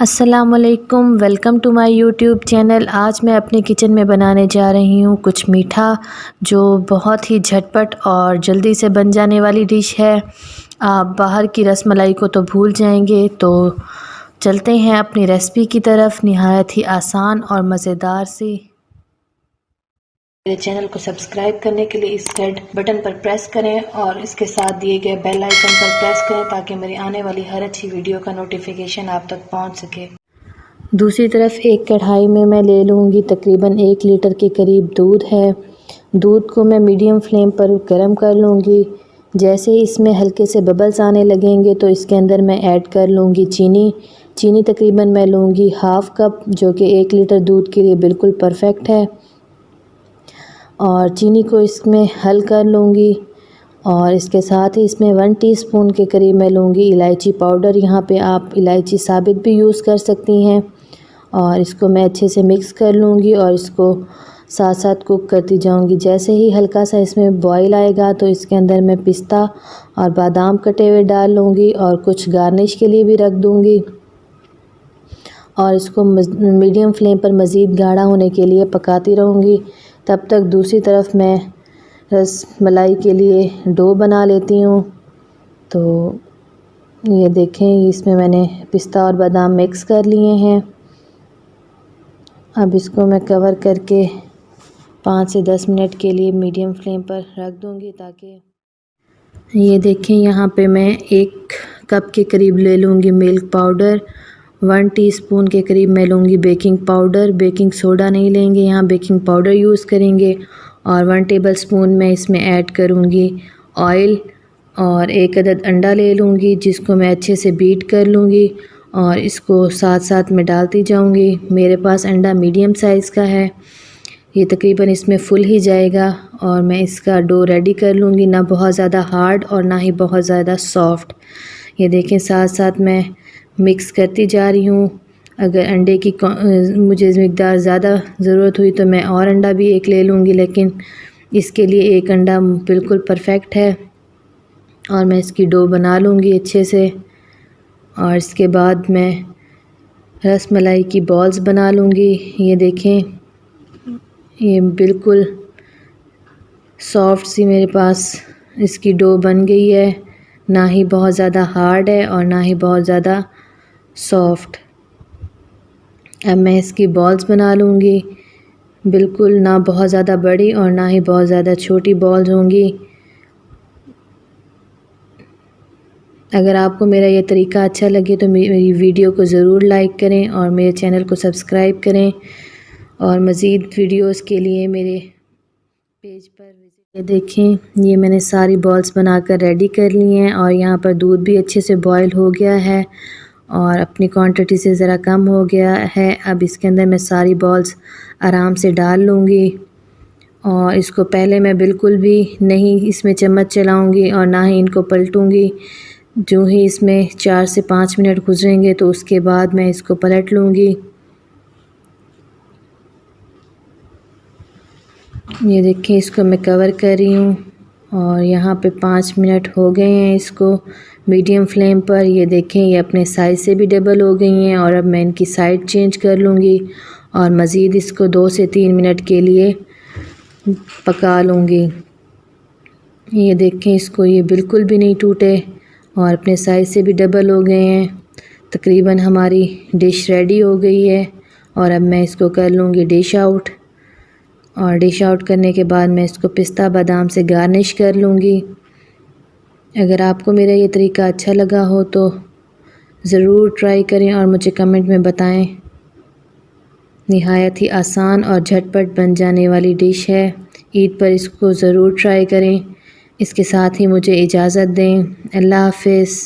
अस्सलामुअलैकुम, welcome to my YouTube channel. आज मैं अपने किचन में बनाने जा रही हूँ कुछ मीठा, जो बहुत ही झटपट और जल्दी से बन जाने वाली डिश है। आप बाहर की रसमलाई को तो भूल जाएंगे। तो चलते हैं अपनी रेसिपी की तरफ। नहायत ही आसान और मज़ेदार सी। मेरे चैनल को सब्सक्राइब करने के लिए इस रेड बटन पर प्रेस करें और इसके साथ दिए गए बेल आइकन पर प्रेस करें ताकि मेरी आने वाली हर अच्छी वीडियो का नोटिफिकेशन आप तक पहुंच सके। दूसरी तरफ एक कढ़ाई में मैं ले लूँगी तकरीबन 1 लीटर के करीब दूध है। दूध को मैं मीडियम फ्लेम पर गर्म कर लूँगी। जैसे ही इसमें हल्के से बबल्स आने लगेंगे तो इसके अंदर मैं ऐड कर लूँगी चीनी तकरीबन मैं लूँगी हाफ़ कप, जो कि 1 लीटर दूध के लिए बिल्कुल परफेक्ट है। और चीनी को इसमें हल कर लूँगी और इसके साथ ही इसमें 1 टीस्पून के करीब मैं लूँगी इलायची पाउडर। यहाँ पे आप इलायची साबित भी यूज़ कर सकती हैं। और इसको मैं अच्छे से मिक्स कर लूँगी और इसको साथ साथ कुक करती जाऊँगी। जैसे ही हल्का सा इसमें बॉईल आएगा तो इसके अंदर मैं पिस्ता और बादाम कटे हुए डाल लूँगी और कुछ गार्निश के लिए भी रख दूँगी। और इसको मीडियम फ्लेम पर मज़ीद गाढ़ा होने के लिए पकाती रहूँगी। तब तक दूसरी तरफ मैं रस मलाई के लिए डो बना लेती हूँ। तो ये देखें, इसमें मैंने पिस्ता और बादाम मिक्स कर लिए हैं। अब इसको मैं कवर करके 5 से 10 मिनट के लिए मीडियम फ्लेम पर रख दूँगी ताकि ये देखें, यहाँ पे मैं 1 कप के करीब ले लूँगी मिल्क पाउडर। 1 टीस्पून के करीब मैं लूँगी बेकिंग पाउडर। बेकिंग सोडा नहीं लेंगे, यहाँ बेकिंग पाउडर यूज़ करेंगे। और 1 टेबलस्पून मैं इसमें ऐड करूँगी ऑयल और 1 अदद अंडा ले लूँगी, जिसको मैं अच्छे से बीट कर लूँगी और इसको साथ साथ में डालती जाऊँगी। मेरे पास अंडा मीडियम साइज़ का है, ये तकरीबन इसमें फुल ही जाएगा। और मैं इसका डो रेडी कर लूँगी, ना बहुत ज़्यादा हार्ड और ना ही बहुत ज़्यादा सॉफ्ट। ये देखें, साथ साथ मैं मिक्स करती जा रही हूँ। अगर अंडे की मुझे मकदार ज़्यादा ज़रूरत हुई तो मैं और अंडा भी 1 ले लूँगी, लेकिन इसके लिए 1 अंडा बिल्कुल परफेक्ट है। और मैं इसकी डो बना लूँगी अच्छे से। और इसके बाद मैं रस मलाई की बॉल्स बना लूँगी। ये देखें, ये बिल्कुल सॉफ्ट सी मेरे पास इसकी डो बन गई है, ना ही बहुत ज़्यादा हार्ड है और ना ही बहुत ज़्यादा सॉफ्ट। अब मैं इसकी बॉल्स बना लूँगी, बिल्कुल ना बहुत ज़्यादा बड़ी और ना ही बहुत ज़्यादा छोटी बॉल्स होंगी। अगर आपको मेरा ये तरीका अच्छा लगे तो मेरी वीडियो को ज़रूर लाइक करें और मेरे चैनल को सब्सक्राइब करें। और मज़ीद वीडियोस के लिए मेरे पेज पर ये देखें, ये मैंने सारी बॉल्स बनाकर रेडी कर ली हैं। और यहाँ पर दूध भी अच्छे से बॉयल हो गया है और अपनी क्वांटिटी से ज़रा कम हो गया है। अब इसके अंदर मैं सारी बॉल्स आराम से डाल लूँगी और इसको पहले मैं बिल्कुल भी नहीं इसमें चम्मच चलाऊँगी और ना ही इनको पलटूँगी। जो ही इसमें 4 से 5 मिनट गुजरेंगे तो उसके बाद मैं इसको पलट लूँगी। ये देखिए, इसको मैं कवर कर रही हूँ और यहाँ पे 5 मिनट हो गए हैं इसको मीडियम फ्लेम पर। ये देखें, ये अपने साइज़ से भी डबल हो गई हैं। और अब मैं इनकी साइड चेंज कर लूँगी और मज़ीद इसको 2 से 3 मिनट के लिए पका लूँगी। ये देखें, इसको ये बिल्कुल भी नहीं टूटे और अपने साइज़ से भी डबल हो गए हैं। तकरीबन हमारी डिश रेडी हो गई है और अब मैं इसको कर लूँगी डिश आउट। और डिश आउट करने के बाद मैं इसको पिस्ता बादाम से गार्निश कर लूँगी। अगर आपको मेरा ये तरीका अच्छा लगा हो तो ज़रूर ट्राई करें और मुझे कमेंट में बताएं। निहायत ही आसान और झटपट बन जाने वाली डिश है। ईद पर इसको ज़रूर ट्राई करें। इसके साथ ही मुझे इजाज़त दें। अल्लाह हाफ़िज़।